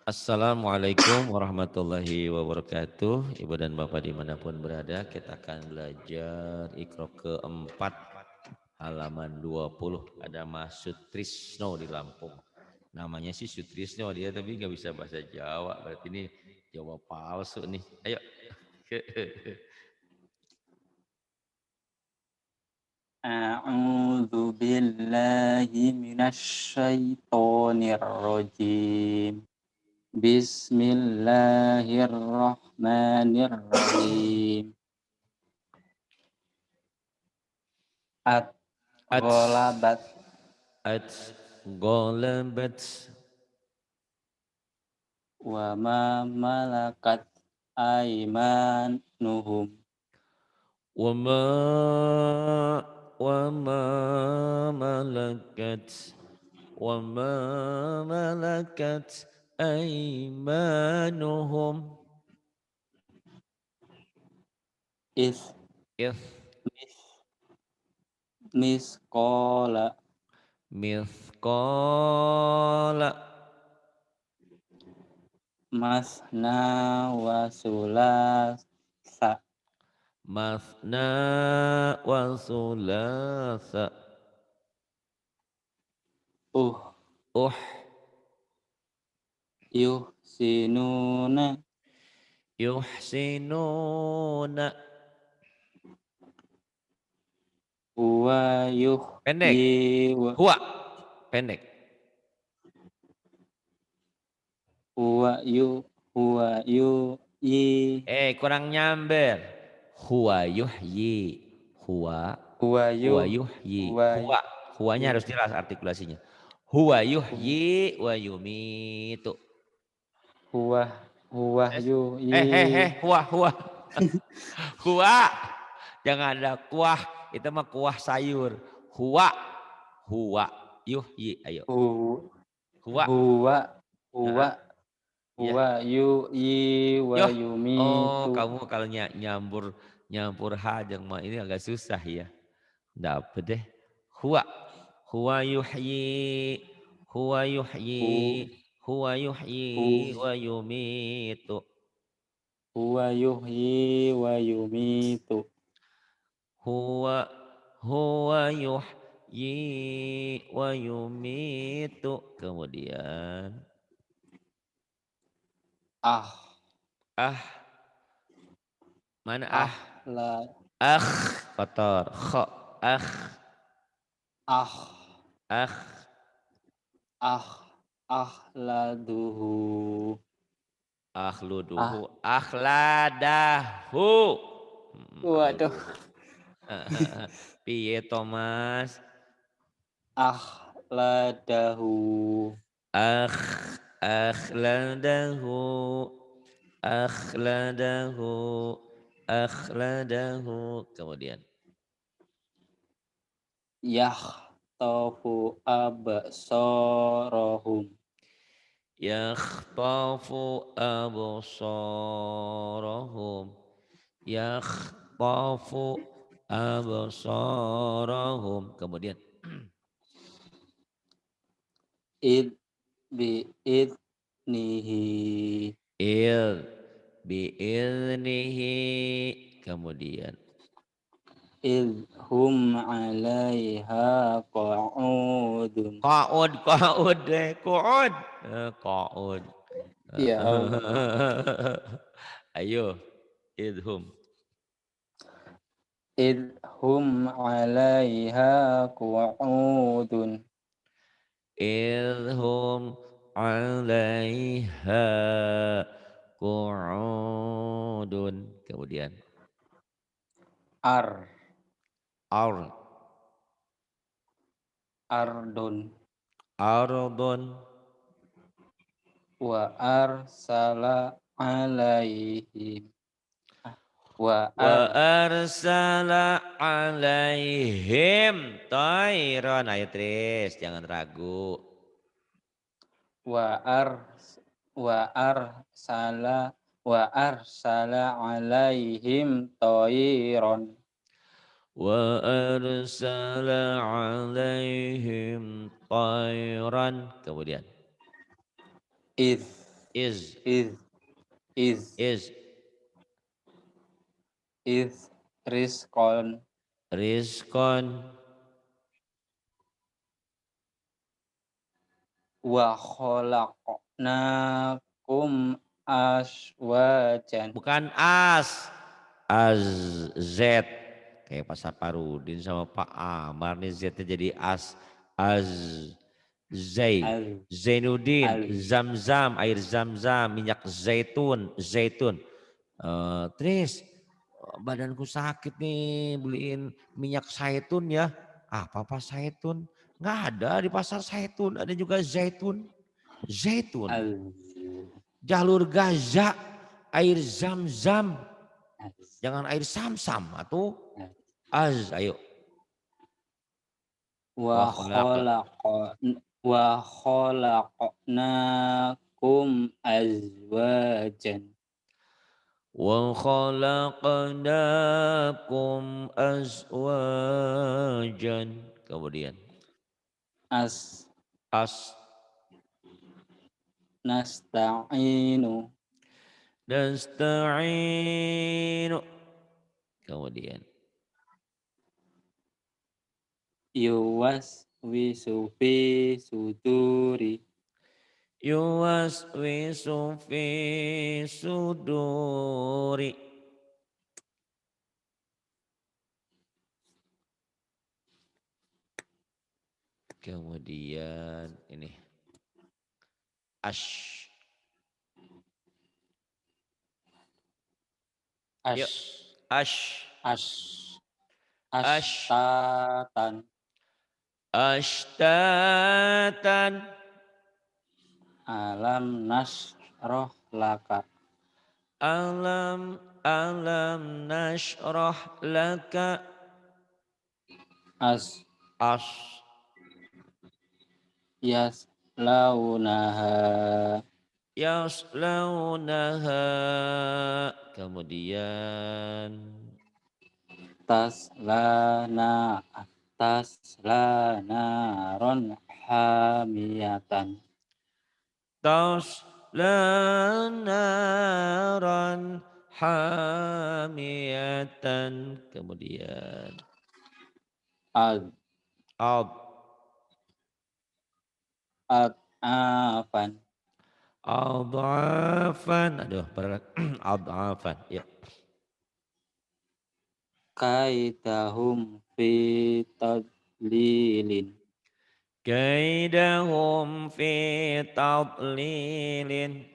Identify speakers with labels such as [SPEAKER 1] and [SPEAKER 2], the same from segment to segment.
[SPEAKER 1] Assalamualaikum warahmatullahi wabarakatuh. Ibu dan Bapak dimanapun berada, kita akan belajar Iqra keempat halaman 20. Ada Mas Sutrisno di Lampung. Namanya sih Sutrisno dia tapi nggak bisa bahasa Jawa. Berarti ini Jawa palsu nih. Ayo.
[SPEAKER 2] A'udzu billahi minasyaitonir rajim. Bismillahirrahmanirrahim.
[SPEAKER 1] Ats
[SPEAKER 2] At-ghalabat
[SPEAKER 1] ats golabat
[SPEAKER 2] wa ma malakat aymanuhum.
[SPEAKER 1] wama wama malakat وما ملكت أيمانهم
[SPEAKER 2] Is
[SPEAKER 1] إذ
[SPEAKER 2] misqala
[SPEAKER 1] مثقال
[SPEAKER 2] masna wa sulasa.
[SPEAKER 1] مثنى وثلاث
[SPEAKER 2] Uh
[SPEAKER 1] أح
[SPEAKER 2] yuhsinuna
[SPEAKER 1] يحسنون
[SPEAKER 2] wa
[SPEAKER 1] pendek
[SPEAKER 2] yuhyi wa
[SPEAKER 1] huwa pendek
[SPEAKER 2] huwa yu yi
[SPEAKER 1] kurang nyamber huwa yuhyi huwa
[SPEAKER 2] huwa yu
[SPEAKER 1] huwa yuhyi
[SPEAKER 2] huwa
[SPEAKER 1] huwanya
[SPEAKER 2] yu
[SPEAKER 1] harus jelas artikulasinya huwa yuhyi wa yumitu
[SPEAKER 2] huwa huwa yu yi
[SPEAKER 1] huwa huwa jangan ada kuah itu mah kuah sayur huwa huwa yuhyi ayo
[SPEAKER 2] hu
[SPEAKER 1] huwa
[SPEAKER 2] huwa
[SPEAKER 1] Heeh,
[SPEAKER 2] huwa
[SPEAKER 1] iya
[SPEAKER 2] huwa yu yi wa
[SPEAKER 1] yoh oh
[SPEAKER 2] yumitu
[SPEAKER 1] kamu kalau nyampur nyampur ha jeung mah ini agak susah ya dapet deh huwa huwa yuhyi huwa yuhyi
[SPEAKER 2] hu
[SPEAKER 1] huwa yuhyi
[SPEAKER 2] hu
[SPEAKER 1] wa yumitu
[SPEAKER 2] huwa yuhyi wa yumitu
[SPEAKER 1] huwa huwa yuhyi wa yumitu kemudian
[SPEAKER 2] ah
[SPEAKER 1] ah mana
[SPEAKER 2] ah la
[SPEAKER 1] ah kotor kho ah
[SPEAKER 2] ah
[SPEAKER 1] ah
[SPEAKER 2] ah ahladuhu
[SPEAKER 1] akhluduhu
[SPEAKER 2] ah
[SPEAKER 1] akhladahu
[SPEAKER 2] waduh
[SPEAKER 1] akhluduhu piye Thomas
[SPEAKER 2] ahladahu
[SPEAKER 1] akh akhladahu akhladahu akhladahu kemudian
[SPEAKER 2] yahtafu absarahum
[SPEAKER 1] yakhtafu absarahum yakhtafu absarahum kemudian
[SPEAKER 2] id bi idnihi
[SPEAKER 1] il biiznihi kemudian
[SPEAKER 2] idhum alaiha qu'udun
[SPEAKER 1] qaud deh qaud qaud
[SPEAKER 2] ya Allah
[SPEAKER 1] ayo idhum
[SPEAKER 2] idhum alaiha qu'udun
[SPEAKER 1] idhum alaiha qu'udun kemudian
[SPEAKER 2] ar
[SPEAKER 1] ar
[SPEAKER 2] ardun
[SPEAKER 1] ardun
[SPEAKER 2] wa arsala alaihim wa
[SPEAKER 1] wa
[SPEAKER 2] ar
[SPEAKER 1] arsala alaihim tayran ayo Tris jangan ragu
[SPEAKER 2] wa ar wa arsala wa arsala alaihim tayran
[SPEAKER 1] wa arsala alaihim tayran kemudian
[SPEAKER 2] id
[SPEAKER 1] Is.
[SPEAKER 2] Is. Is.
[SPEAKER 1] Is.
[SPEAKER 2] Is. Rizqon.
[SPEAKER 1] Rizqon.
[SPEAKER 2] Wa khalaqnakum aswajan.
[SPEAKER 1] Bukan as. Az. Z. Kayak Pak Saparudin sama Pak Amar nih Z-nya jadi as. Az. Zai.
[SPEAKER 2] Al.
[SPEAKER 1] Zainuddin.
[SPEAKER 2] Al.
[SPEAKER 1] Zam-zam. Air zam-zam. Minyak zaitun. Zaitun. Tris, badanku sakit nih beliin minyak zaitun ya. Apa zaitun? Nggak ada di pasar zaitun. Ada juga zaitun. Zaitun.
[SPEAKER 2] Al.
[SPEAKER 1] Jalur Gaza. Air zam-zam.
[SPEAKER 2] Al.
[SPEAKER 1] Jangan air sam-sam. Atau az. Ayo.
[SPEAKER 2] Wa
[SPEAKER 1] Wah
[SPEAKER 2] khalaqnakum azwajan.
[SPEAKER 1] wa khalaqnakum azwajan. Kemudian.
[SPEAKER 2] As.
[SPEAKER 1] As.
[SPEAKER 2] Nasta'inu.
[SPEAKER 1] Nasta'inu. Kemudian.
[SPEAKER 2] Yuwas wisufi suduri.
[SPEAKER 1] Yuwaswisu fi suduri. Kemudian ini. Ash. Yuk. Ash.
[SPEAKER 2] Ashtatan.
[SPEAKER 1] Ashtatan.
[SPEAKER 2] Alam nasroh laka.
[SPEAKER 1] Alam nashrah laka.
[SPEAKER 2] As.
[SPEAKER 1] As.
[SPEAKER 2] Yaslaunaha.
[SPEAKER 1] Yaslaunaha. Kemudian.
[SPEAKER 2] Taslanaron hamiyatan.
[SPEAKER 1] Taslanaran hamiyatan. Kemudian.
[SPEAKER 2] Ad.
[SPEAKER 1] Ad.
[SPEAKER 2] Ad'afan.
[SPEAKER 1] Ad'afan. Aduh berat. Ad'afan. Ya.
[SPEAKER 2] Kaidahum fi tadlilin.
[SPEAKER 1] Kaidahum fi tadlilin.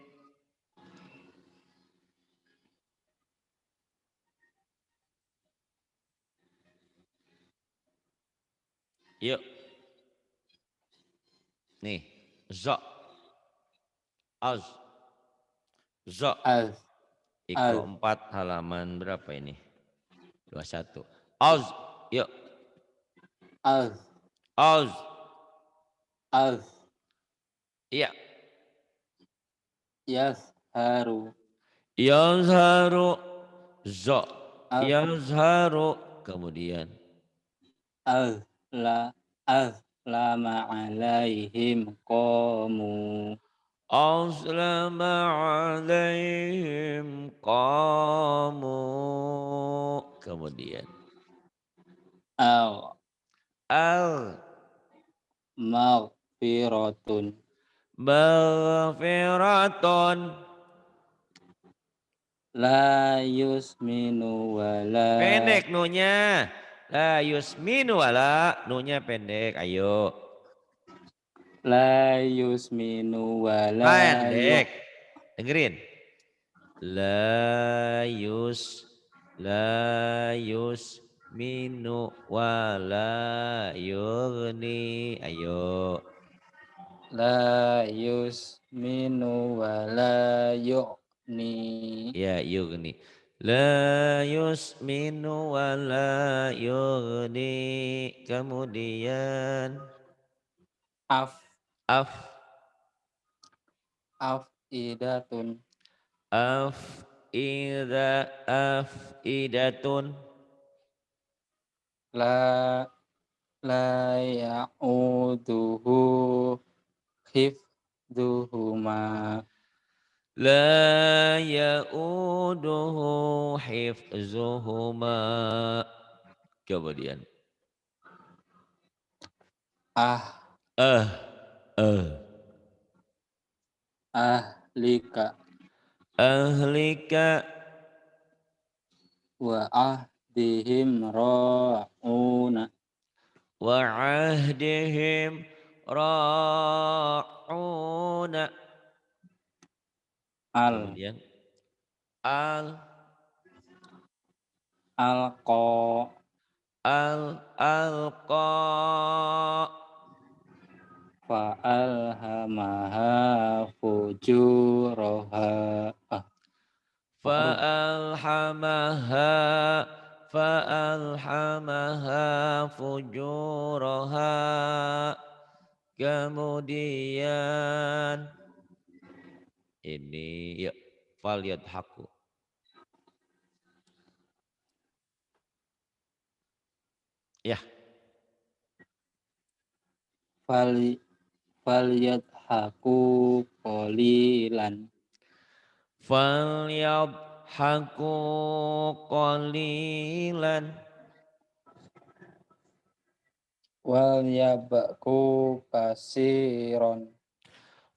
[SPEAKER 1] Yuk. Nih. Za. Az. Za.
[SPEAKER 2] Az.
[SPEAKER 1] Iqra 4 halaman berapa ini? 21. Az. Yuk.
[SPEAKER 2] Az.
[SPEAKER 1] Az.
[SPEAKER 2] Az.
[SPEAKER 1] Iya.
[SPEAKER 2] Yazharu.
[SPEAKER 1] Yazharu. Za. Yazharu. Kemudian.
[SPEAKER 2] Azlama alaihim qamu.
[SPEAKER 1] Azlama alaihim qamu. Kemudian.
[SPEAKER 2] Al.
[SPEAKER 1] Al.
[SPEAKER 2] Maghfiratun.
[SPEAKER 1] Maghfiratun.
[SPEAKER 2] La yusminu wala.
[SPEAKER 1] Pendek nunya. La yusminu wala. Nunya pendek. Ayo.
[SPEAKER 2] La yusminu wala.
[SPEAKER 1] Pendek. Dengerin. La yusminu wala yughni. Ayo.
[SPEAKER 2] La yusminu wala yu'ni.
[SPEAKER 1] Ya, yughni. La yusminu wala yughni. Kemudian.
[SPEAKER 2] Af.
[SPEAKER 1] Afidatun.
[SPEAKER 2] La ya'uduhu hifduhuma.
[SPEAKER 1] La ya'uduhu hifzuhuma. Kemudian.
[SPEAKER 2] Ah,
[SPEAKER 1] Eh, eh.
[SPEAKER 2] ahlika
[SPEAKER 1] Ahlika
[SPEAKER 2] wa ahdihim ra'una
[SPEAKER 1] wa ahdihim ra'una.
[SPEAKER 2] al
[SPEAKER 1] Kemudian. Al,
[SPEAKER 2] alqa
[SPEAKER 1] alqa.
[SPEAKER 2] fa alhamaha fujuraha. Ah, Fa'ru.
[SPEAKER 1] Fa'alhamaha fa'alhamaha fujuraha. Kemudian ini ya falyadhaku. Ya,
[SPEAKER 2] Fali falyadhaku qalilan
[SPEAKER 1] falyadhaku qalilan
[SPEAKER 2] wal yabku kasiron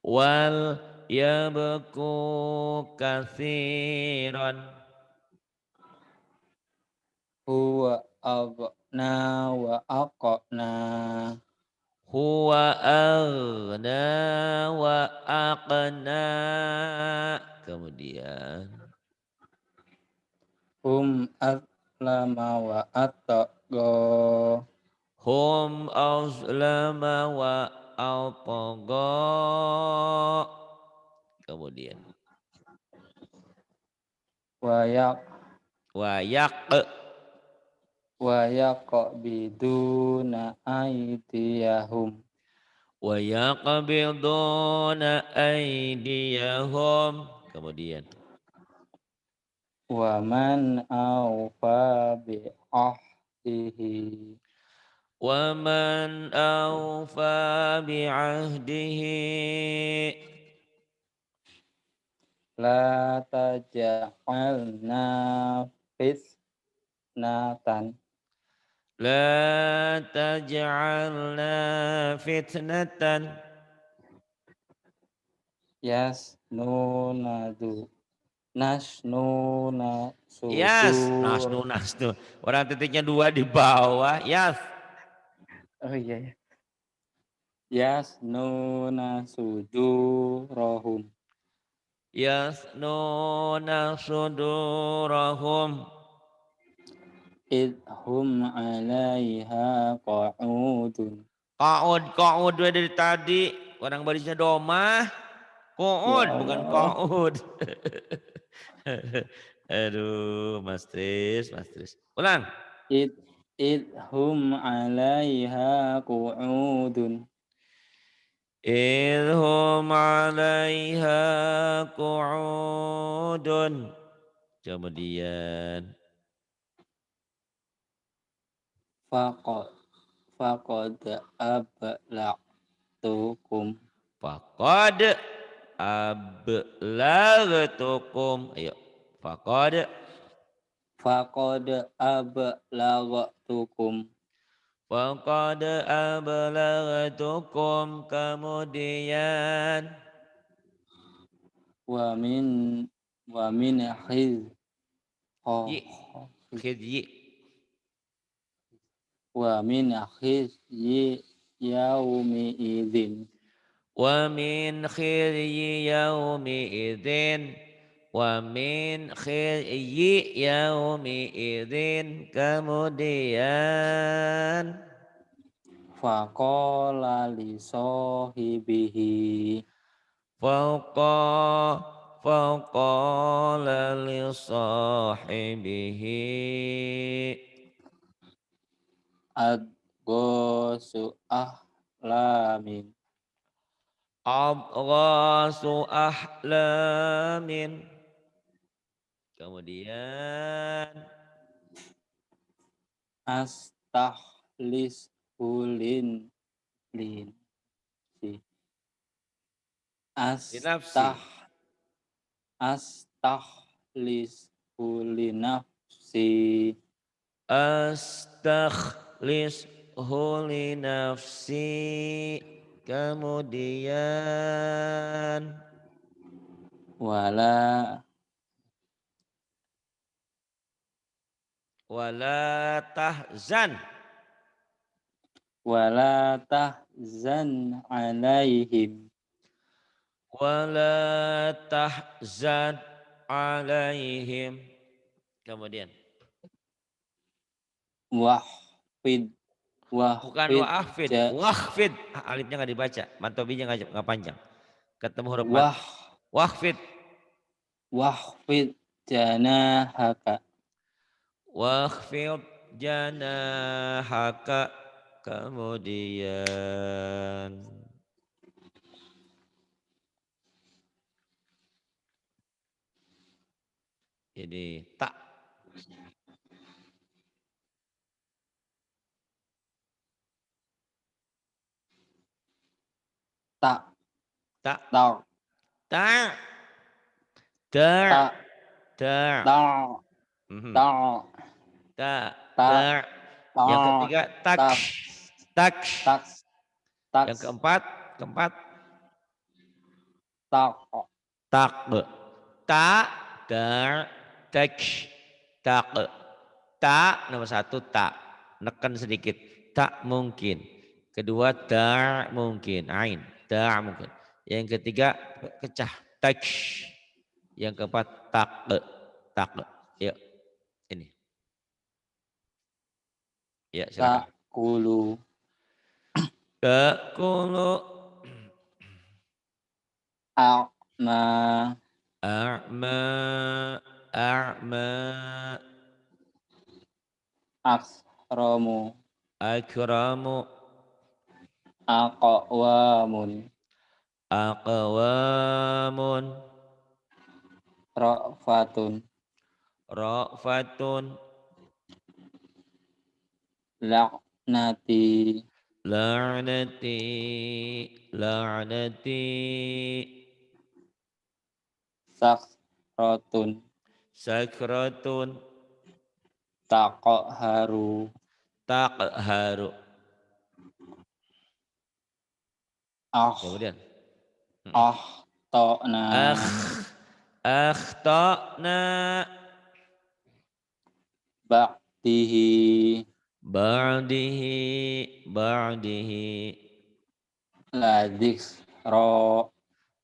[SPEAKER 1] wal yabku katsiran.
[SPEAKER 2] huwa aghna wa aqna
[SPEAKER 1] Huwa aghna wa aqna. Kemudian
[SPEAKER 2] hum aslama wa attaqo
[SPEAKER 1] hum azlama wa atgha. Kemudian
[SPEAKER 2] wa yak
[SPEAKER 1] wa yaq
[SPEAKER 2] wa yaqbiduna aydiyahum
[SPEAKER 1] wa yaqbiduna aydiyahum. Kemudian
[SPEAKER 2] wa man awfa bi ahdihi
[SPEAKER 1] wa man awfa bi'ahdihi.
[SPEAKER 2] la taj'alna fitnatan
[SPEAKER 1] La taj'alna fitnatan.
[SPEAKER 2] yasnunadu nasnuna
[SPEAKER 1] Yes,
[SPEAKER 2] sudur.
[SPEAKER 1] nasnu nasnu. Orang titiknya dua di bawah. Yes.
[SPEAKER 2] Oh iya ya. Yasnuna sudurahum
[SPEAKER 1] Yasnuna sudurahum.
[SPEAKER 2] idhum 'alaiha qu'udun.
[SPEAKER 1] Qa'ud dari tadi. Orang barisnya domah.
[SPEAKER 2] Ya
[SPEAKER 1] Qu'ud bukan
[SPEAKER 2] Allah.
[SPEAKER 1] qa'ud. Aduh, Mas Tris, Mas Tris. Ulang.
[SPEAKER 2] Idhum 'alaiha qu'udun.
[SPEAKER 1] Idhum 'alaiha qu'udun. Kemudian
[SPEAKER 2] Faqad faqad abla'tukum.
[SPEAKER 1] faqad ablagtukum. Ayo. Faqad
[SPEAKER 2] Faqad ablagtukum.
[SPEAKER 1] faqad ablagtukum. Kemudian
[SPEAKER 2] Wa min wa min khiz
[SPEAKER 1] yi khidyi
[SPEAKER 2] wa min khizyi yaumi idzin.
[SPEAKER 1] wa min khiryi yaumi idzin wa min khiryi yaumi idzin. Kemudian
[SPEAKER 2] Faqala li sahibihi
[SPEAKER 1] fauqa faqala li sahibihi
[SPEAKER 2] adgosu ahlamin
[SPEAKER 1] abghasu ahlamin. Kemudian
[SPEAKER 2] astahlis hulin lin si
[SPEAKER 1] binafsi
[SPEAKER 2] astah Astakhlishu li nafsi.
[SPEAKER 1] Astakhlishu li nafsi. Kemudian
[SPEAKER 2] Wala
[SPEAKER 1] wala tahzan.
[SPEAKER 2] wala tahzan alaihim.
[SPEAKER 1] Wala tahzan alaihim. Kemudian
[SPEAKER 2] Wahfid
[SPEAKER 1] bukan
[SPEAKER 2] wahfid
[SPEAKER 1] wa'afid,
[SPEAKER 2] ja
[SPEAKER 1] wahfid. Alifnya nggak dibaca, mantobinya nggak panjang. Ketemu huruf mat.
[SPEAKER 2] wah
[SPEAKER 1] Wahfid,
[SPEAKER 2] wahfid janahaka.
[SPEAKER 1] wahfid janahaka. Kemudian ini tak,
[SPEAKER 2] Tak
[SPEAKER 1] tak,
[SPEAKER 2] tak
[SPEAKER 1] tak, tak,
[SPEAKER 2] tak
[SPEAKER 1] tak,
[SPEAKER 2] tak
[SPEAKER 1] mhm,
[SPEAKER 2] tak
[SPEAKER 1] tak,
[SPEAKER 2] tak
[SPEAKER 1] tak. Yang
[SPEAKER 2] tak
[SPEAKER 1] ketiga tak,
[SPEAKER 2] tak
[SPEAKER 1] tak.
[SPEAKER 2] tak tak
[SPEAKER 1] Yang keempat, keempat
[SPEAKER 2] tak
[SPEAKER 1] tak, tak, tak, tak, tak, tak. Nomor satu tak, neken sedikit, tak mungkin. Kedua tak mungkin, ain, tak mungkin. Yang ketiga pecah, tak. Yang keempat tak, tak. Yuk, ini. Ya silakan.
[SPEAKER 2] takulu
[SPEAKER 1] Takulu
[SPEAKER 2] a'ma
[SPEAKER 1] a'ma, a'ma,
[SPEAKER 2] aksromu
[SPEAKER 1] akramu,
[SPEAKER 2] aqwamun
[SPEAKER 1] aqwamun,
[SPEAKER 2] ra'fatun
[SPEAKER 1] ra'fatun,
[SPEAKER 2] la'nati
[SPEAKER 1] la'nati, la'nati,
[SPEAKER 2] sakratun
[SPEAKER 1] sakratun,
[SPEAKER 2] taqharu
[SPEAKER 1] taqharu.
[SPEAKER 2] ah
[SPEAKER 1] Kemudian
[SPEAKER 2] ahtona
[SPEAKER 1] akh, akhtana,
[SPEAKER 2] ba'dihi
[SPEAKER 1] ba'dihi, ba'dihi,
[SPEAKER 2] ladiksra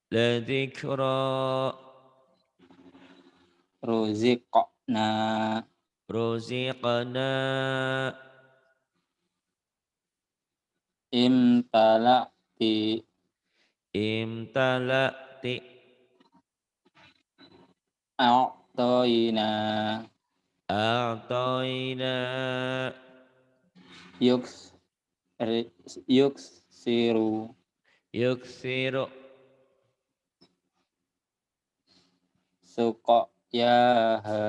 [SPEAKER 1] ladzikra,
[SPEAKER 2] ruziqna
[SPEAKER 1] ruziqna,
[SPEAKER 2] imtala'ti
[SPEAKER 1] imtala'ti,
[SPEAKER 2] a'toina
[SPEAKER 1] a'toina,
[SPEAKER 2] yuks yuksiru
[SPEAKER 1] yuksiru,
[SPEAKER 2] suqyaha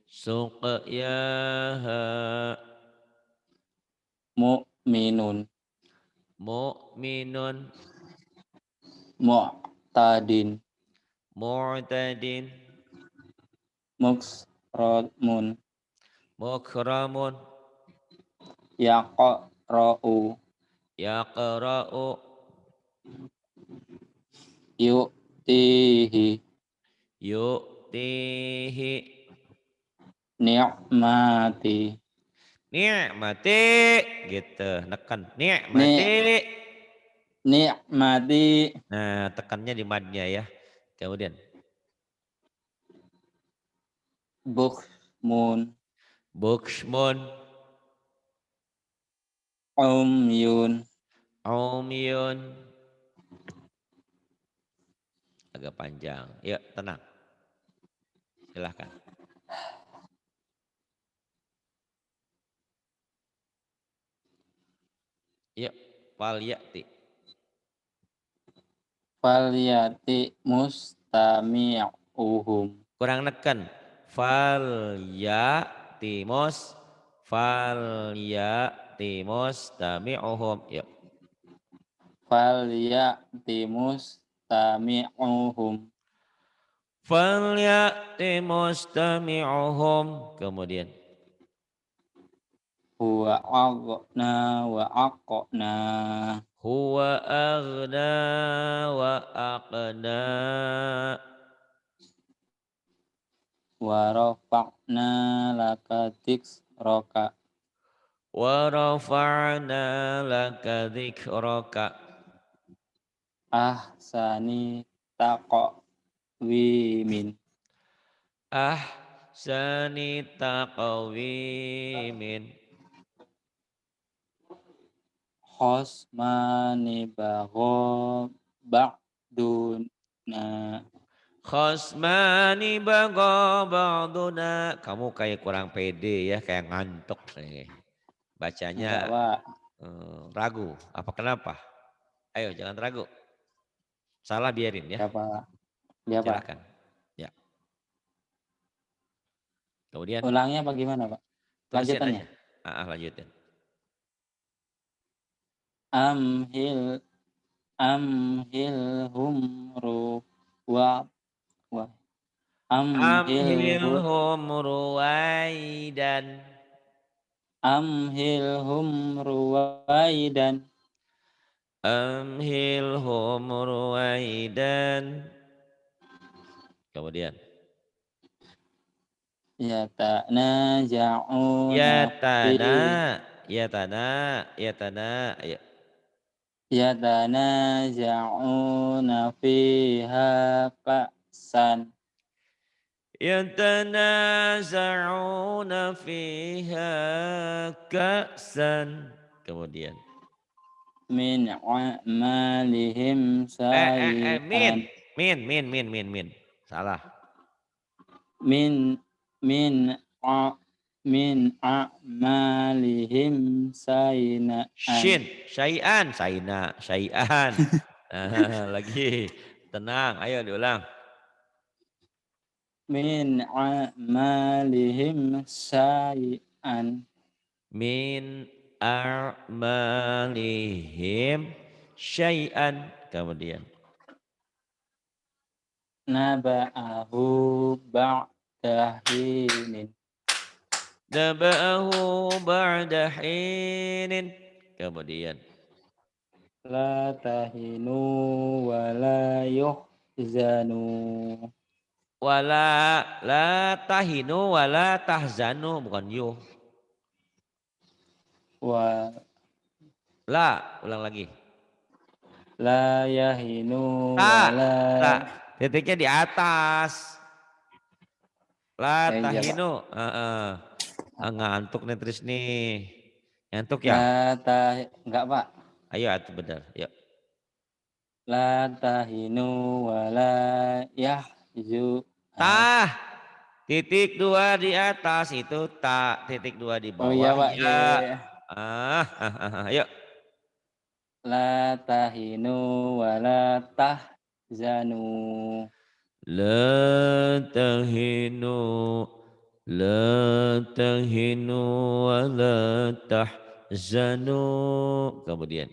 [SPEAKER 1] suqyaha,
[SPEAKER 2] mu'minun
[SPEAKER 1] mu'minun,
[SPEAKER 2] mu'tadin
[SPEAKER 1] mu'tadin,
[SPEAKER 2] muksramun
[SPEAKER 1] mukramun,
[SPEAKER 2] yaqra'u
[SPEAKER 1] yaqra'u,
[SPEAKER 2] yu'tihi
[SPEAKER 1] yu'tihi,
[SPEAKER 2] ni'mati
[SPEAKER 1] ni'mati, gitu, neken,
[SPEAKER 2] ni
[SPEAKER 1] ni'mati.
[SPEAKER 2] ni'mati
[SPEAKER 1] Nah, tekannya di madnya ya. Kemudian
[SPEAKER 2] bukhmun
[SPEAKER 1] buksmun,
[SPEAKER 2] umyun
[SPEAKER 1] umyun, agak panjang. Yuk, tenang. Silahkan. Yuk, wal ya'ti.
[SPEAKER 2] falyati mustami'uhum
[SPEAKER 1] Kurang neken. Fal ya'timos, fal ya'timos tami'uhum. Yuk.
[SPEAKER 2] falyati mustami'uhum
[SPEAKER 1] Falyati mustami'uhum. Kemudian.
[SPEAKER 2] Huwa aghna wa aqna.
[SPEAKER 1] Huwa aghna wa aqna.
[SPEAKER 2] Wa rafa'na laka dzikraka.
[SPEAKER 1] Wa rafa'na laka dzikraka.
[SPEAKER 2] Ahsani taqwimin.
[SPEAKER 1] Ahsani taqwimin.
[SPEAKER 2] Khosmani bagho ba'duna.
[SPEAKER 1] Khosmani bagha ba'duna. Kamu kayak kurang pede ya, kayak ngantuk nih. Bacanya
[SPEAKER 2] Enggak, Pak.
[SPEAKER 1] ragu. Apa kenapa? Ayo jangan ragu. Salah biarin ya.
[SPEAKER 2] Ya, Pak. Ya, Pak.
[SPEAKER 1] Silakan. Ya. Kemudian
[SPEAKER 2] Ulangnya apa gimana, Pak?
[SPEAKER 1] terusin
[SPEAKER 2] Lanjutannya.
[SPEAKER 1] aja. Lanjutin.
[SPEAKER 2] Amhil amhilhum wa wa amhilhu
[SPEAKER 1] Amhilhum ruwaidan.
[SPEAKER 2] amhilhum ruwaidan.
[SPEAKER 1] Amhilhum ruwaidan. Kemudian.
[SPEAKER 2] Yatanaja'una fi
[SPEAKER 1] Yatana. Yatana. Yatana. Ayo.
[SPEAKER 2] yatanaja'una fiha ka'san
[SPEAKER 1] Yatanaza'una fiha ka'san. Kemudian.
[SPEAKER 2] min a'malihim
[SPEAKER 1] Min.
[SPEAKER 2] sayyi'an
[SPEAKER 1] Min. Salah.
[SPEAKER 2] min min a min a'malihim sayyi'an
[SPEAKER 1] Shin. Syai'an. Saina. Syai'an. Lagi. Tenang. Ayo diulang.
[SPEAKER 2] min a'malihim sayyi'an
[SPEAKER 1] Min a'malihim syai'an. Kemudian.
[SPEAKER 2] naba'ahu ba'dahinin
[SPEAKER 1] Naba'ahu ba'da hinin. Kemudian.
[SPEAKER 2] la tahinu wa la yuhzanu
[SPEAKER 1] Wala la tahinu wala tahzanu. Bukan yuh.
[SPEAKER 2] wa
[SPEAKER 1] La. Ulang lagi.
[SPEAKER 2] la yahinu wa
[SPEAKER 1] Ta.
[SPEAKER 2] la
[SPEAKER 1] Ta. Titiknya di atas. La
[SPEAKER 2] iya Pak
[SPEAKER 1] tahinu. Ngantuk nih Tris nih. Ngantuk ya?
[SPEAKER 2] la tah enggak Pak
[SPEAKER 1] Ayo atuh benar. Yuk.
[SPEAKER 2] la tahinu wa la yahzu
[SPEAKER 1] Tah. Titik dua di atas itu tak. Titik dua di
[SPEAKER 2] oh iya
[SPEAKER 1] bawah
[SPEAKER 2] Pak ya, ya,
[SPEAKER 1] ya.
[SPEAKER 2] ya.
[SPEAKER 1] Ayo.
[SPEAKER 2] La tahinu wa la tahzanu
[SPEAKER 1] La tahinu. La tahinu wa la tahzanu. Kemudian.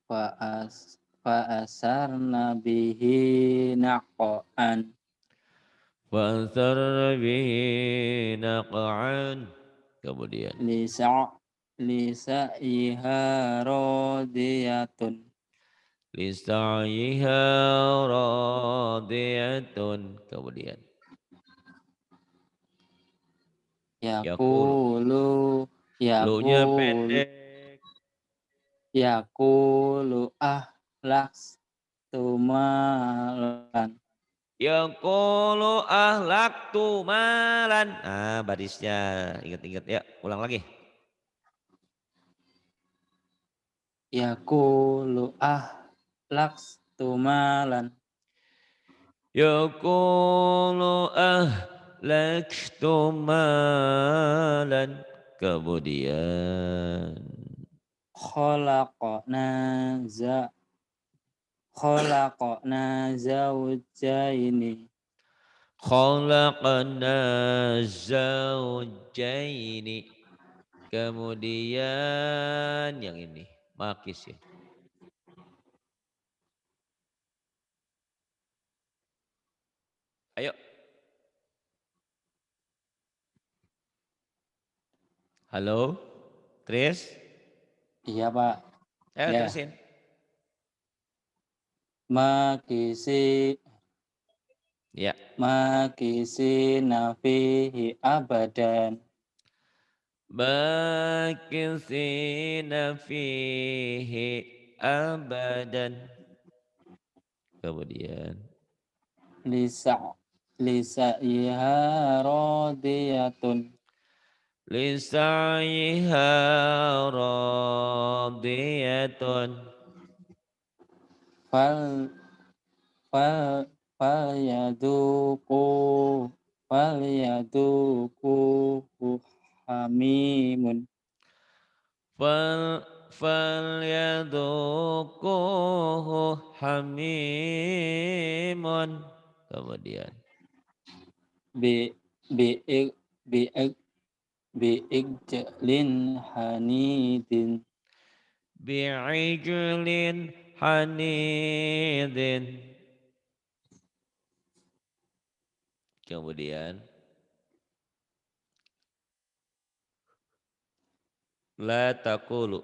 [SPEAKER 2] fa asarna bihi naqan
[SPEAKER 1] Fa'athar bihi naqa'an. Kemudian.
[SPEAKER 2] Lisaiha radiyatun
[SPEAKER 1] Lisa'yiha radiyatun. Kemudian. Yakul.
[SPEAKER 2] yaqulu
[SPEAKER 1] Lu-nya
[SPEAKER 2] yaqulu
[SPEAKER 1] pendek.
[SPEAKER 2] yaqulu ahlaks tumalan
[SPEAKER 1] Yaqulu ahlaktu malan. Barisnya ingat-ingat ya. Ulang lagi.
[SPEAKER 2] yaqulu ahlaks tumalan
[SPEAKER 1] Yaqulu ahlaktu malan. Kemudian.
[SPEAKER 2] khalaqna za khalaqna zawjaini
[SPEAKER 1] Khalaqna zawjaini. Kemudian yang ini. Makis ya. Ayo. Halo, Tris.
[SPEAKER 2] Iya, Pak.
[SPEAKER 1] Ayo
[SPEAKER 2] Ya.
[SPEAKER 1] terusin.
[SPEAKER 2] Makisi
[SPEAKER 1] Ya.
[SPEAKER 2] makisi nafihi abadan.
[SPEAKER 1] Makisina fihi abadan. Kemudian.
[SPEAKER 2] Lisa iha radiyatun.
[SPEAKER 1] Lisaiha radiyatun.
[SPEAKER 2] Fal fal fal yaduku fal yaduku hamimun.
[SPEAKER 1] Falyaduquhu hamimun. Kemudian.
[SPEAKER 2] Bi bi bi bi jalin hanidin.
[SPEAKER 1] Bi'ijlin hanidin. Kemudian. La taqulu.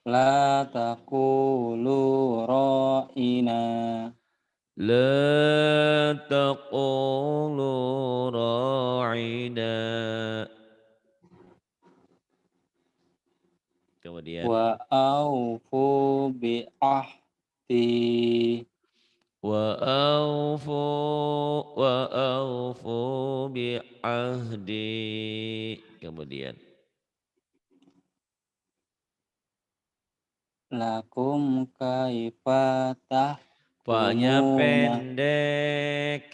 [SPEAKER 2] La taqulu ra'ina.
[SPEAKER 1] La taqulu ra'ina. Kemudian.
[SPEAKER 2] Wa aufu bi ahdi.
[SPEAKER 1] Wa aufu bi'ahdi. Kemudian.
[SPEAKER 2] Lakum kaifatah
[SPEAKER 1] Paknya
[SPEAKER 2] kumuna.
[SPEAKER 1] pendek.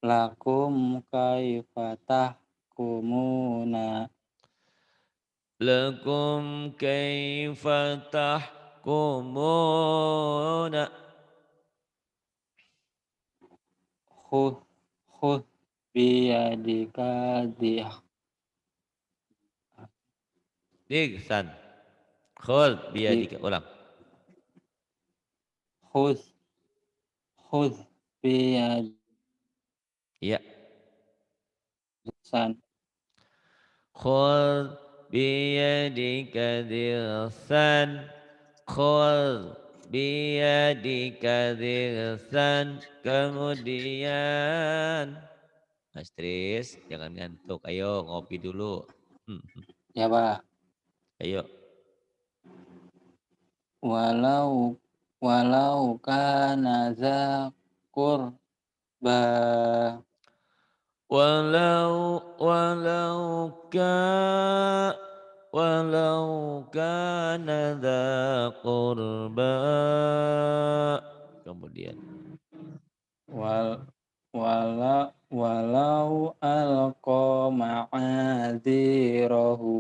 [SPEAKER 2] Lakum kaifatah kumuna.
[SPEAKER 1] Lakum kaifa tahkumuna.
[SPEAKER 2] Khud khud biyadika dih.
[SPEAKER 1] Ihsan. Khul biyadika. Ulang.
[SPEAKER 2] Khud khud biyadisan.
[SPEAKER 1] Iya. Khul biyadika dirsan. Khul biyadika dirsan. Kemudian. Mas Tris, jangan ngantuk. Ayo ngopi dulu.
[SPEAKER 2] Ya, Pak.
[SPEAKER 1] Ayo.
[SPEAKER 2] Walau walau kana za qurba.
[SPEAKER 1] Walau kana dza qurba. Kemudian.
[SPEAKER 2] Walau alqa ma'adzirahu.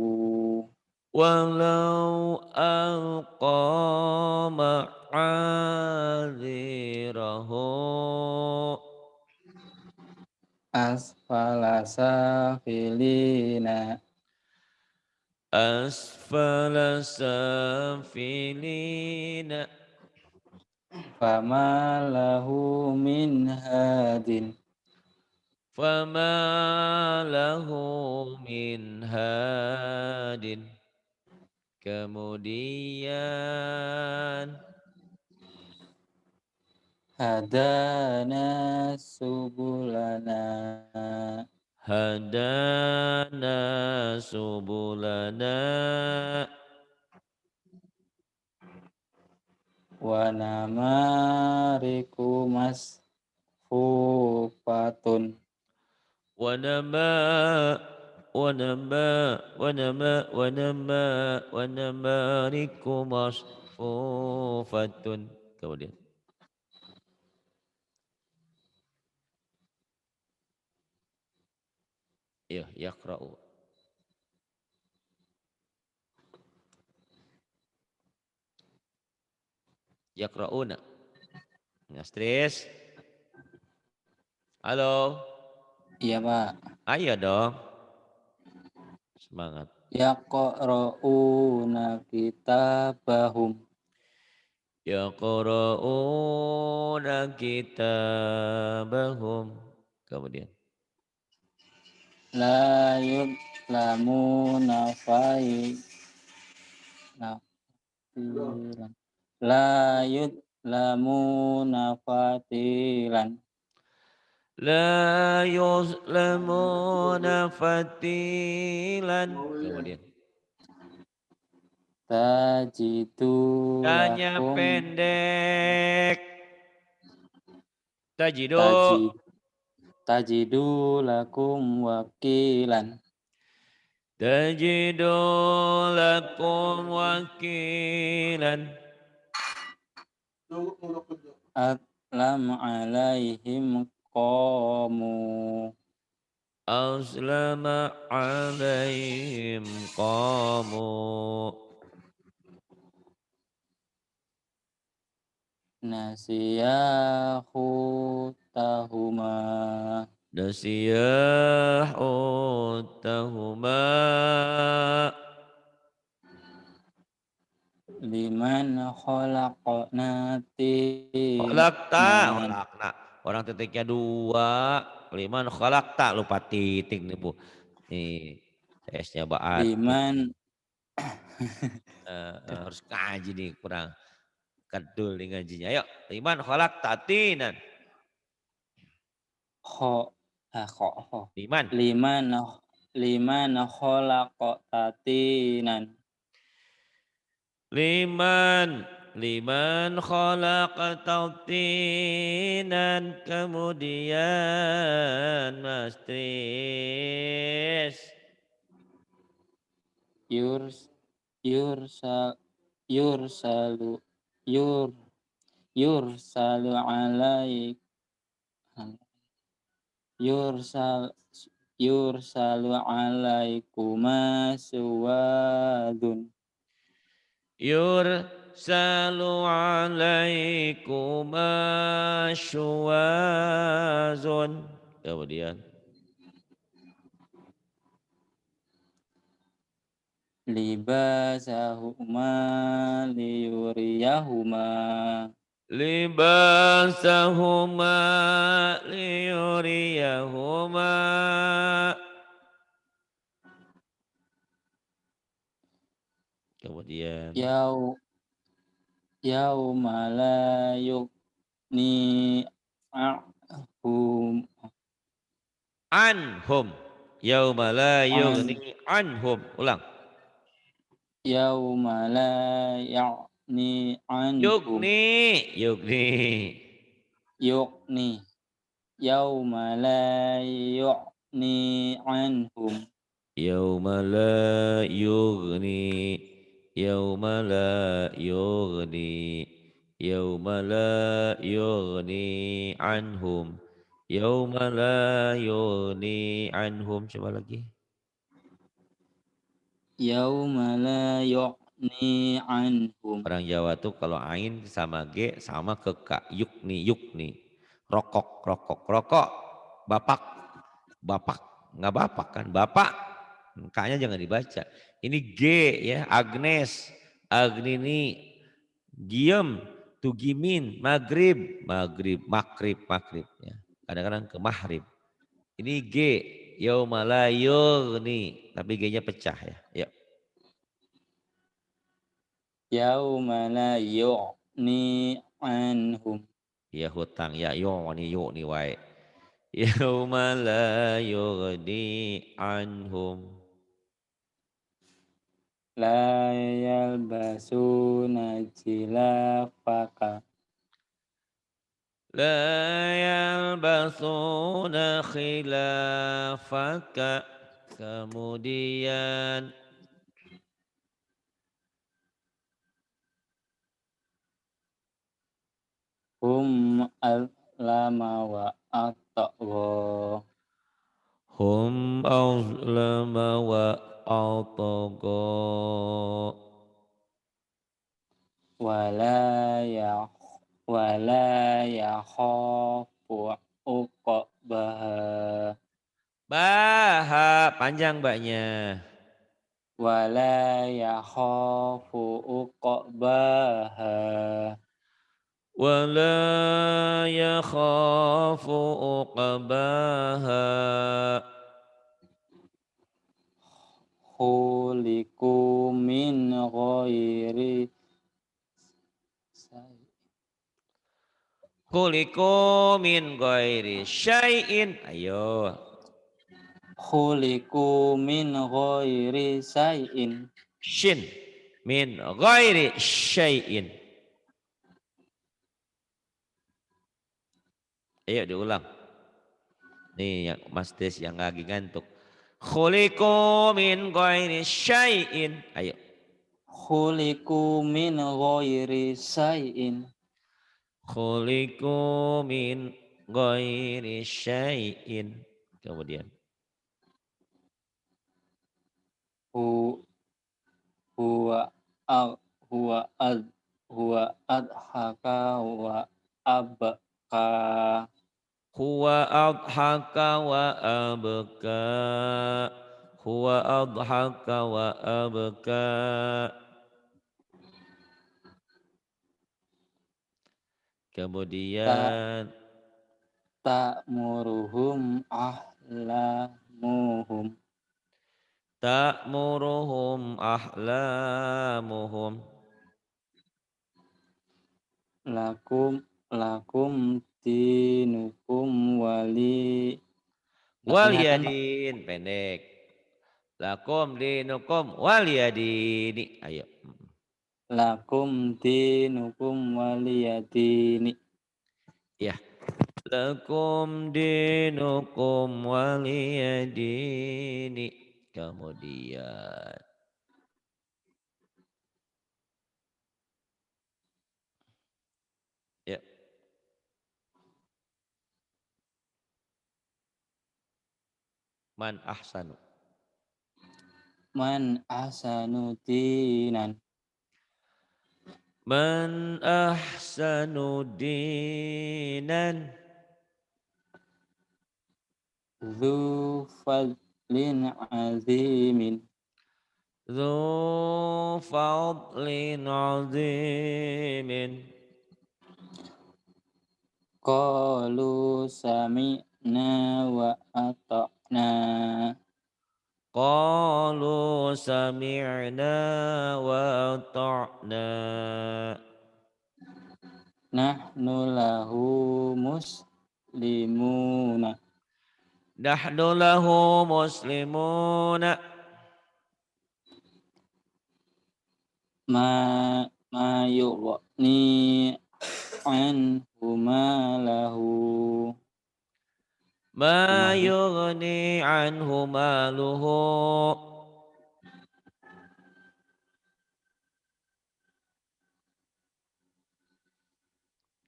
[SPEAKER 1] Walau alqa ma'adzirahu.
[SPEAKER 2] Asfala safilina.
[SPEAKER 1] Asfala safilina.
[SPEAKER 2] Fama lahu min hadin.
[SPEAKER 1] Fama lahu min hadin. Kemudian.
[SPEAKER 2] Hadana subulana.
[SPEAKER 1] Hadana subulana.
[SPEAKER 2] Wa namariku masfufatun.
[SPEAKER 1] Wanamariku masfufatun. Kemudian. Ya, yaqra'u. Yaqra'una. Ngastris. Halo.
[SPEAKER 2] Iya, Pak.
[SPEAKER 1] Ayo dong. Semangat.
[SPEAKER 2] Yaqra'una kitabahum.
[SPEAKER 1] Yaqra'una kitabahum. Kemudian.
[SPEAKER 2] La yudlamuna fatilan. La yudlamuna fatilan.
[SPEAKER 1] La yuzlamuna fatilan. Kemudian.
[SPEAKER 2] Tajidu
[SPEAKER 1] Tanya
[SPEAKER 2] lakum
[SPEAKER 1] pendek. Tajidu.
[SPEAKER 2] tajid tajidu lakum wakilan.
[SPEAKER 1] Tajidu lakum wakilan.
[SPEAKER 2] Atlam alaihim qamu.
[SPEAKER 1] Aslama alaihim qamu.
[SPEAKER 2] Nasiyahu tahuma.
[SPEAKER 1] Nasiyahu tahuma.
[SPEAKER 2] Liman khalaqna
[SPEAKER 1] Khalaqta.
[SPEAKER 2] tinan.
[SPEAKER 1] Khalaqna. Orang titiknya dua. Liman khalaqta. Lupa titik nih Bu. Nih. TS-nya Baatik nih.
[SPEAKER 2] Liman
[SPEAKER 1] Harus ngaji nih. Kurang kedul nih ngajinya. Ayo. Liman khalaqta tinan.
[SPEAKER 2] kho.
[SPEAKER 1] Liman.
[SPEAKER 2] Liman khalaqta tinan.
[SPEAKER 1] Liman khalaqta tinan. Kemudian Mas Tris.
[SPEAKER 2] Yursal yursalu yur yursalu alaik yursal yursalu alaikuma suwadun.
[SPEAKER 1] Yursalu alaikuma syuwazun. Kemudian.
[SPEAKER 2] Libasahuma liyuriyahuma.
[SPEAKER 1] Libasahuma liyuriyahuma. Kemudian.
[SPEAKER 2] Yauma la yughni ahum
[SPEAKER 1] Anhum. Yauma la
[SPEAKER 2] an
[SPEAKER 1] yughni anhum. Ulang.
[SPEAKER 2] yauma la ya'ni anhum
[SPEAKER 1] Yugni.
[SPEAKER 2] yughni yauma la yughni anhum
[SPEAKER 1] Yauma la yughni. Yauma la yughni. Yauma la yughni anhum. Yauma la yughni anhum. Coba lagi.
[SPEAKER 2] yauma la yughni anhum.
[SPEAKER 1] Orang Jawa tuh kalau ain sama G sama ke K. Yukni, yukni. Rokok, rokok, rokok. Bapak, bapak. Nggak bapak kan, bapak. K-nya jangan dibaca. Ini G ya, Agnes, Agnini, Giem, Tugimin, Maghrib, Maghrib, Makrib, Makrib. Ya. Kadang-kadang ke Mahrib. Ini G, Yaumalayurni, tapi G-nya pecah ya. Yuk.
[SPEAKER 2] Yauma la yughni anhum.
[SPEAKER 1] Ya hutang, ya yo ni wae. Yauma la yughni anhum.
[SPEAKER 2] La yalbasuna jilafaka.
[SPEAKER 1] La yalbasuna khilafaka. Kemudian
[SPEAKER 2] Lama wa atagha.
[SPEAKER 1] hum azlama wa ataqa.
[SPEAKER 2] Wala yakhafu uqbaha.
[SPEAKER 1] Baha panjang mbaknya.
[SPEAKER 2] Wala yakhafu uqbaha.
[SPEAKER 1] ولا يخاف عقباها
[SPEAKER 2] khuliqu min ghairi
[SPEAKER 1] khuliqu min ghairi syai'in ayo
[SPEAKER 2] khuliqu min ghairi syai'in
[SPEAKER 1] shin min ghairi syai'in ayo diulang nih yang Mas Des yang lagi ngantuk khuliqu min ghairi syai'in ayo
[SPEAKER 2] khuliqu min ghairi syai'in
[SPEAKER 1] khuliqu min ghairi syai'in kemudian
[SPEAKER 2] hu huwa al huwa ad huwa adhaka wa abka
[SPEAKER 1] huwa adhaka wa abka huwa adhaka wa abka
[SPEAKER 2] ta
[SPEAKER 1] kemudian
[SPEAKER 2] ta'muruhum ahlamuhum
[SPEAKER 1] ta'muruhum ahlamuhum
[SPEAKER 2] lakum dinukum nggak kelihatan Pak.
[SPEAKER 1] waliyadin pendek lakum dinukum waliyadini ayo
[SPEAKER 2] Lakum dinukum waliyadini
[SPEAKER 1] ya lakum dinukum waliyadini kemudian ya man ahsanu
[SPEAKER 2] man ahsanu dinan
[SPEAKER 1] man ahsanu dinan
[SPEAKER 2] dzu fadlin azimin
[SPEAKER 1] dzu fadlin azimin
[SPEAKER 2] qalu sami'na wa ata'na
[SPEAKER 1] qalu sami'na wa ata'na
[SPEAKER 2] nahnu lahu muslimuna
[SPEAKER 1] nahnu lahu muslimuna
[SPEAKER 2] ma yughni anhu malahu
[SPEAKER 1] ma yughni anhu maluhu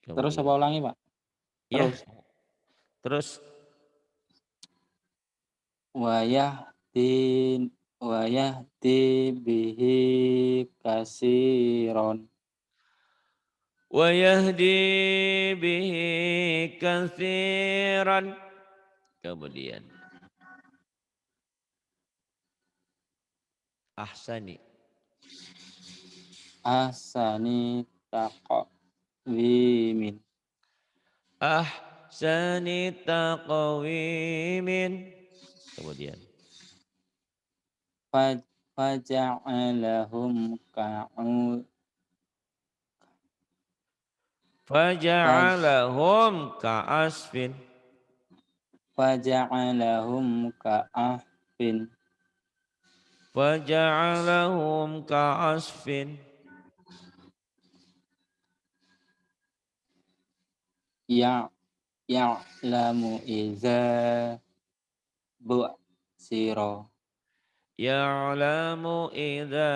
[SPEAKER 2] terus apa ulangi Pak
[SPEAKER 1] ya
[SPEAKER 2] terus
[SPEAKER 1] terus
[SPEAKER 2] wayahdi bihi kasiron
[SPEAKER 1] wa yahdi bihi katsiran kemudian ahsani
[SPEAKER 2] ahsani taqwimin
[SPEAKER 1] ahsani taqwimin kemudian
[SPEAKER 2] faja'alahum
[SPEAKER 1] faja'alahum ka'asfin
[SPEAKER 2] ka'ahfin
[SPEAKER 1] faja'alahum ka'asfin
[SPEAKER 2] ya'lamu iza bu'sira
[SPEAKER 1] ya'lamu idza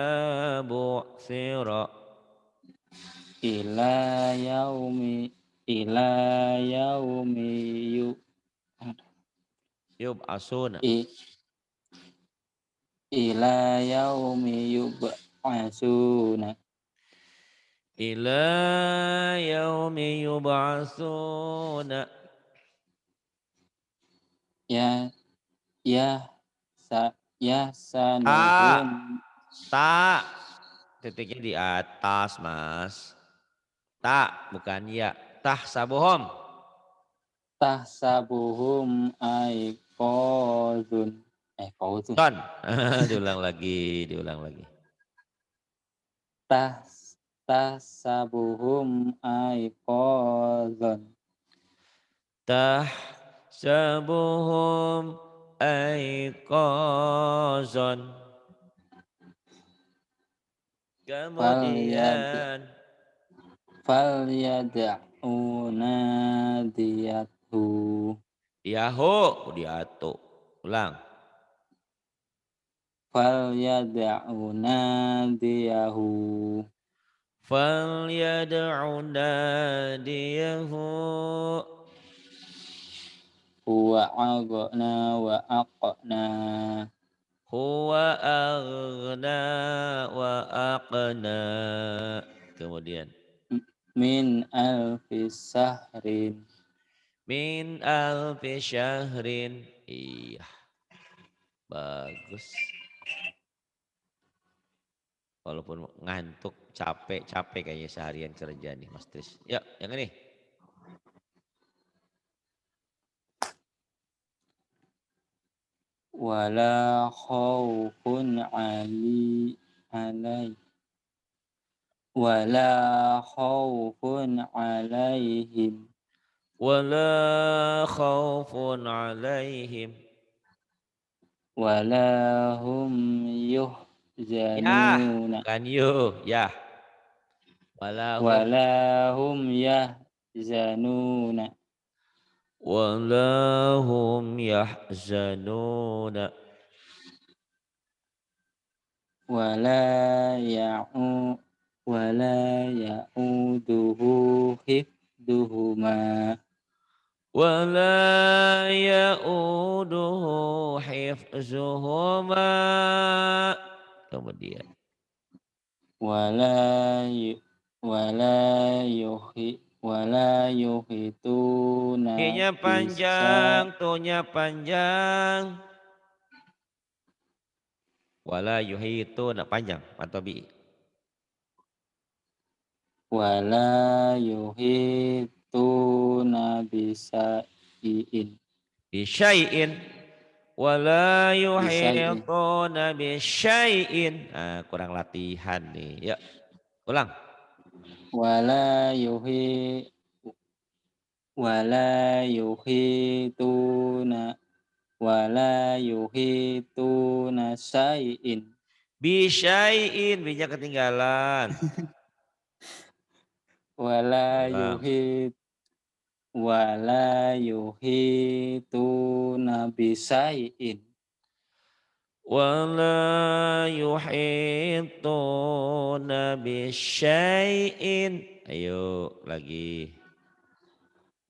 [SPEAKER 1] bu'thira
[SPEAKER 2] ila yaumi
[SPEAKER 1] yub'asuna
[SPEAKER 2] i- ila yaumi yub'asuna
[SPEAKER 1] ila yaumi yub'asuna
[SPEAKER 2] ya ya ya
[SPEAKER 1] ta
[SPEAKER 2] sanuhum
[SPEAKER 1] ta titiknya di atas mas Ta bukan ya. Tahsabuhum.
[SPEAKER 2] tahsabuhum aiqazun. Qauzun.
[SPEAKER 1] Don. Diulang lagi, diulang lagi.
[SPEAKER 2] Tahsabuhum aiqazun.
[SPEAKER 1] Tahsabuhum aiqazan. Kemudian
[SPEAKER 2] Falyad'u nadiyathu.
[SPEAKER 1] Yahu diatu. Ulang.
[SPEAKER 2] Falyad'u nadiyahu.
[SPEAKER 1] Falyad'u nadiyahu.
[SPEAKER 2] Huwa aghna wa aqna.
[SPEAKER 1] Huwa aghna wa aqna. Kemudian
[SPEAKER 2] Min alfi sahrin.
[SPEAKER 1] min alfi syahrin. Iya, bagus. Walaupun ngantuk, capek kayaknya seharian kerja nih Mas Tris. Ya, yang ini.
[SPEAKER 2] Wala khawfun wala khawfun alaihim.
[SPEAKER 1] Wala khaufun alaihim.
[SPEAKER 2] Wala hum
[SPEAKER 1] Ya,
[SPEAKER 2] yuhzanuna.
[SPEAKER 1] bukan you, ya. Walahum
[SPEAKER 2] Wala hum yahzanuna.
[SPEAKER 1] walahum yahzanuna.
[SPEAKER 2] Wala ya'u wala ya'uduhu hifduhuma.
[SPEAKER 1] Wala ya'uduhu hifzuhuma. Kemudian
[SPEAKER 2] Wala yu, wala yuhituna
[SPEAKER 1] I-nya
[SPEAKER 2] bisa.
[SPEAKER 1] panjang, to-nya panjang. Wala yuhitu nak panjang atau bi.
[SPEAKER 2] Wala yuhituna bisa iin.
[SPEAKER 1] Bisyai'in. Wala
[SPEAKER 2] Bisai'in.
[SPEAKER 1] yuhituna bisyai'in. Nah, kurang latihan nih. Yuk, ulang.
[SPEAKER 2] Wala yuhi wala yuhituna wala yuhituna syai'in.
[SPEAKER 1] Bisyai'in, bi-nya ketinggalan.
[SPEAKER 2] Wala
[SPEAKER 1] Ulang.
[SPEAKER 2] yuhituna bisai'in.
[SPEAKER 1] Wala yuhituna bisyai'in. Ayo lagi.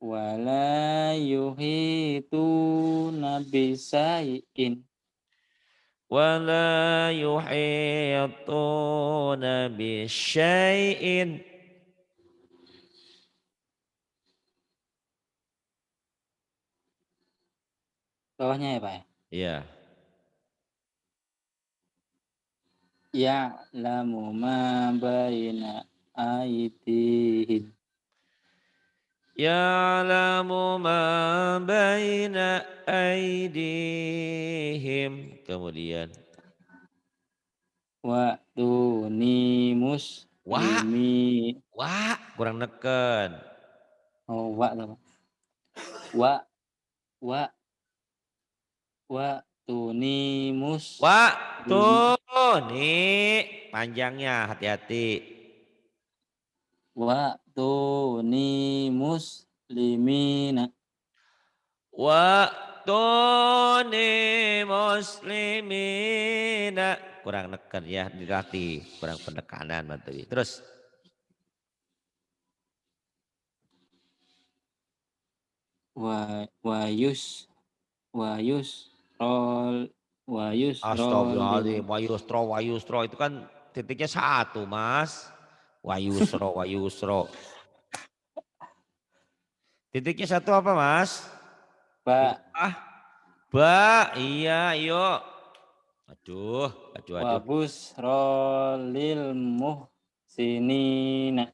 [SPEAKER 2] Wala yuhituna bisai'in.
[SPEAKER 1] Wala yuhituna bisyai'in.
[SPEAKER 2] Bawahnya ya Pak ya?
[SPEAKER 1] Iya.
[SPEAKER 2] Ya'lamu ma baina aydihim.
[SPEAKER 1] Ya'lamu ma baina aydihim. Kemudian.
[SPEAKER 2] Wa tuni
[SPEAKER 1] Wa.
[SPEAKER 2] muslimi.
[SPEAKER 1] Wa. Kurang neken.
[SPEAKER 2] Oh, wa tuh. Wa tuni
[SPEAKER 1] Waktu nih panjangnya hati-hati.
[SPEAKER 2] tuni muslimina.
[SPEAKER 1] Waktu nih muslimina. Kurang neken ya dilatih, kurang penekanan materi. Terus
[SPEAKER 2] Wayus rol rolim.
[SPEAKER 1] Astagfirullahaladzim, wayustro itu kan titiknya satu mas. Wayusro. Titiknya satu apa mas?
[SPEAKER 2] Ba
[SPEAKER 1] Iya, yuk. Aduh.
[SPEAKER 2] wabus rolil muhsinina.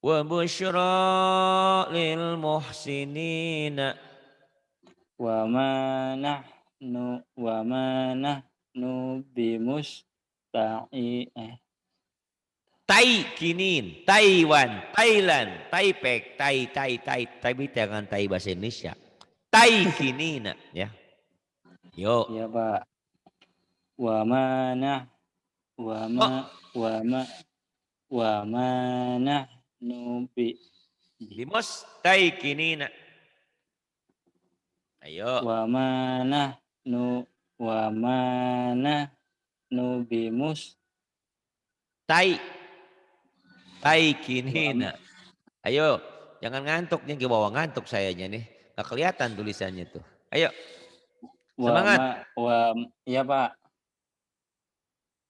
[SPEAKER 1] Wa busyra lil muhsinina.
[SPEAKER 2] Wa ma nahnu bimusta'i
[SPEAKER 1] Taikinin, Taiwan, Thailand, Taipei, tapi jangan Tai bahasa Indonesia. Taikinina, ya. Yuk.
[SPEAKER 2] Ya Pak. Wa ma nah wa
[SPEAKER 1] Oh,
[SPEAKER 2] ma wa ma wa ma nahnu
[SPEAKER 1] Bimos Taikinina. Ayo.
[SPEAKER 2] wa ma nahnu wa ma nahnu
[SPEAKER 1] Tai,
[SPEAKER 2] wa ma
[SPEAKER 1] Taikinina. Ayo, jangan ngantuk nih, ke bawah ngantuk sayanya nih. Gak kelihatan tulisannya tuh. Ayo,
[SPEAKER 2] wa
[SPEAKER 1] semangat.
[SPEAKER 2] ma wa ya Pak.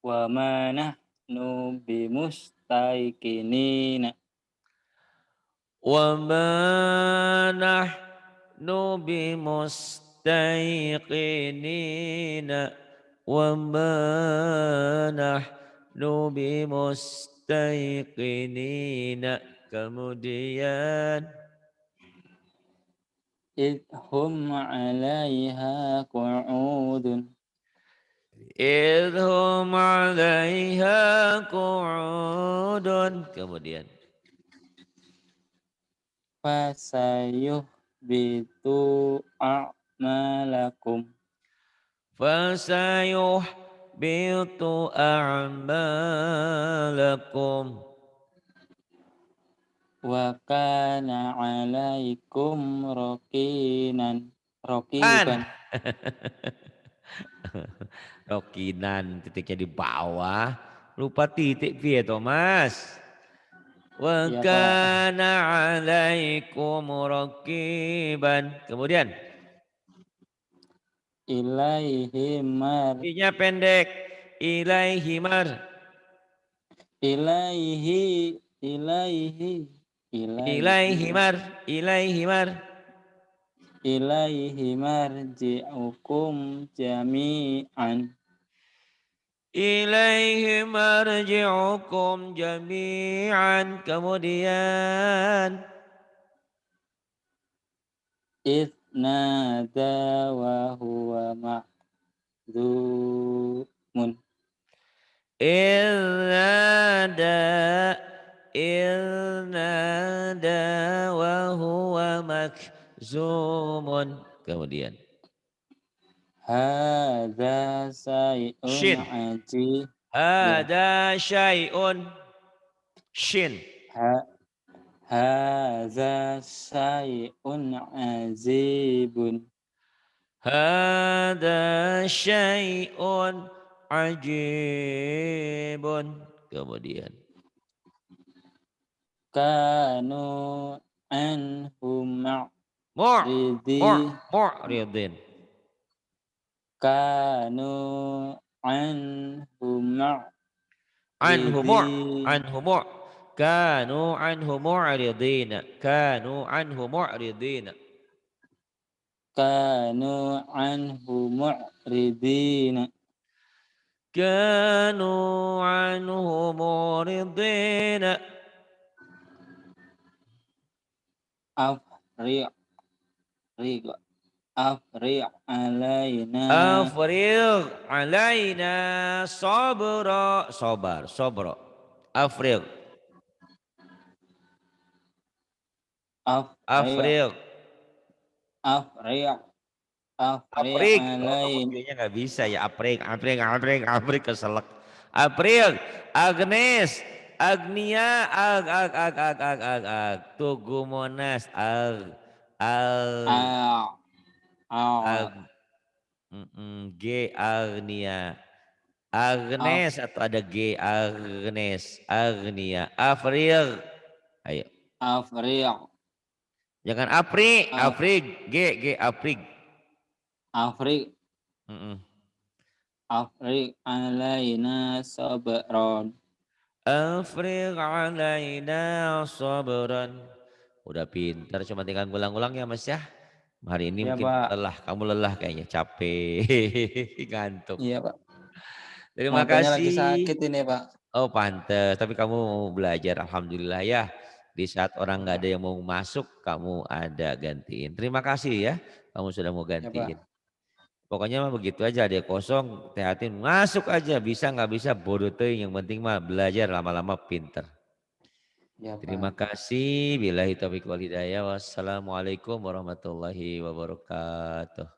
[SPEAKER 2] Wa ma nahnu bimustaiqinina.
[SPEAKER 1] Wa ma nahnu bimustaiqinina. Wa ma nahnu bimustaiqinina. Kemudian
[SPEAKER 2] Idhum 'alaiha qu'udun.
[SPEAKER 1] idhum 'alaiha qu'udun. Kemudian
[SPEAKER 2] Fasayuhbitu a'malakum.
[SPEAKER 1] fasayuhbitu a'malakum.
[SPEAKER 2] Wa kana 'alaikum
[SPEAKER 1] Kan.
[SPEAKER 2] raqiban.
[SPEAKER 1] Rokinan titiknya di bawah. Lupa titik piye Thomas. Wa
[SPEAKER 2] Ya Pak.
[SPEAKER 1] kana 'alaikum raqiban. Kemudian
[SPEAKER 2] Ilaihi
[SPEAKER 1] I-nya pendek. Ilaihi mar.
[SPEAKER 2] ilaihi
[SPEAKER 1] Ilaihi mar. Ilaihi mar.
[SPEAKER 2] ilaihi marji'ukum jami'an.
[SPEAKER 1] Ilaihi marji'ukum jami'an. Kemudian
[SPEAKER 2] Nada wa huwa ma'dzumun.
[SPEAKER 1] Ilnada wa huwa makzumun. Kemudian
[SPEAKER 2] Hadza say'un
[SPEAKER 1] shin.
[SPEAKER 2] ajib.
[SPEAKER 1] Hada syai'un. Shin.
[SPEAKER 2] Hadza say'un azibun.
[SPEAKER 1] Hada syai'un ajibun. Kemudian
[SPEAKER 2] Kanu anhu ma'ridi.
[SPEAKER 1] mu'ridin.
[SPEAKER 2] Kanu anhu
[SPEAKER 1] Anhu
[SPEAKER 2] ma'ridi.
[SPEAKER 1] kanu anhu mu'ridina. Kanu anhu mu'ridina.
[SPEAKER 2] Kanu anhu mu'ridina.
[SPEAKER 1] Kanu anhu mu'ridina.
[SPEAKER 2] Afriq Afriq alaina.
[SPEAKER 1] Afriq alaina sabra. Sabra. Afriq.
[SPEAKER 2] Afriq
[SPEAKER 1] Afriq.
[SPEAKER 2] Afriq
[SPEAKER 1] Oh, kamu
[SPEAKER 2] alaina.
[SPEAKER 1] kayaknya nggak bisa ya. Aprik keselak. April, Agnes, Agnia, ag. Tugu Monas,
[SPEAKER 2] A
[SPEAKER 1] ag, G, Agnia. Agnes atau ada G, Agnes, Agnia, April. Ayo.
[SPEAKER 2] Afriq
[SPEAKER 1] Jangan Afrig, G, Afrig.
[SPEAKER 2] Afriq Afriq alaina sabron.
[SPEAKER 1] Afriq alaina sabran. Udah pintar, cuma tinggal ngulang-ngulang ya Mas ya. Hari ini
[SPEAKER 2] Ya
[SPEAKER 1] mungkin
[SPEAKER 2] Pak.
[SPEAKER 1] lelah, kamu lelah kayaknya, capek, ngantuk.
[SPEAKER 2] Iya Pak.
[SPEAKER 1] Terima
[SPEAKER 2] Matanya lagi
[SPEAKER 1] kasih.
[SPEAKER 2] sakit ini Pak.
[SPEAKER 1] Oh pantes, tapi kamu mau belajar, alhamdulillah ya. Di saat orang nggak ada yang mau masuk, kamu ada gantiin. Terima kasih ya, kamu sudah mau
[SPEAKER 2] Ya Pak.
[SPEAKER 1] gantiin. Pokoknya mah begitu aja, ada kosong, tehatin, masuk aja, bisa nggak bisa bodoh teuing, yang penting mah belajar lama-lama pinter.
[SPEAKER 2] Ya
[SPEAKER 1] Terima
[SPEAKER 2] Pak.
[SPEAKER 1] kasih. Billahi taufiq wal hidayah. Wassalamualaikum warahmatullahi wabarakatuh.